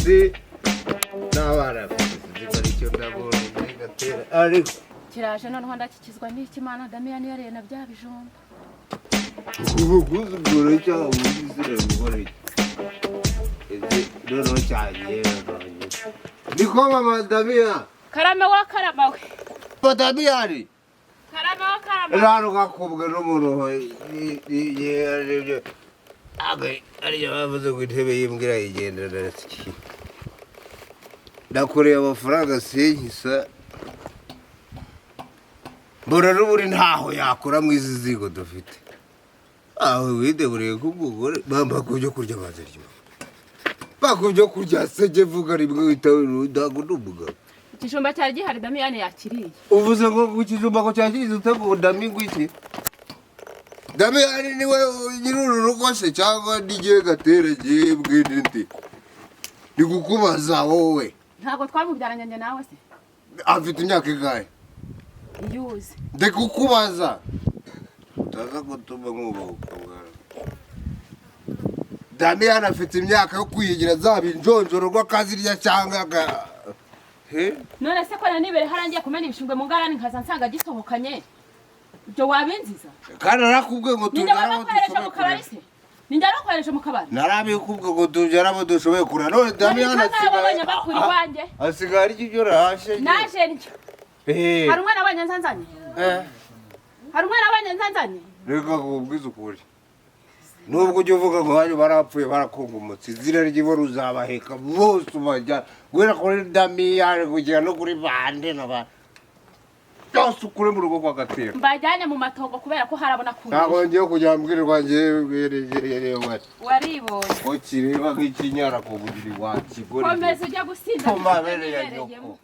uzi n'abana zikora icyo ndabonye gatera ariko kiraje noneho ndakikizwa n'ikimana Damiyani yariye na bya bijumba ubuguzuguro cyangwa ubuzizire gukora iki noneho cyagiye niko mama Damiya karame wa karama we Damiyani karame wa karama rano gakobwa n'umuntu ariyo bavuze ngo intebe y'imbwa yigendera ndakoreye amafaranga senkisa mbona n'uburi ntaho yakora mu izi zigo dufite aho wideburiye k'umugore bamba ku byo kurya bazarya bako byo kurya sege vuga rimwe witawe ndago n'umugabo ikijumba cyari gihari Damiyani yakiriye uvuze ngo ikijumba ko cyakirize utego ndamingo iki Damiyani niwe nyiruru rugo se cyangwa nigiye gatere gibwe ndi ndikukubaza wowe ntago twamubyaranye njye nawe se afite imyaka ingahe yuzi ndikukubaza utaza gutuma nkubahuka bwana Damiyani afite imyaka yo kwiyigira zaba injonjoro rw'akazirya cyangwa none se ko nanibere harangiye kumena ibishingwe mu ngarani nkaza nsanga gisohokanye ibyo wabinziza kandi narakubwiye ngo tujyara mu kabari se ninjya nakwereje mu kabari narabikubwiye ngo tujyara abo dushoboye kurya none Damiyani asigaye ari ibyo rahashe naje nicyo hari umwana abanye nzanzanye hari umwana abanye nzanzanye reka kubwiza ukuri nubwo ujya uvuga ngo bari barapfuye barakongomotse izina ry'ibo ruzabaheka bose ubajya guhera kuri Damiyani kugera no kuri bande n'abandi byose ukure mu rugo kwa Gatera mbajyane mu matongo kubera ko harabona kundi ntabwo ngiye kujya mbwirirwa ngewe waribonye ukireba nk'ikinyara ku buriri wakigore komeza ujya gusinda ku mabere ya nyoko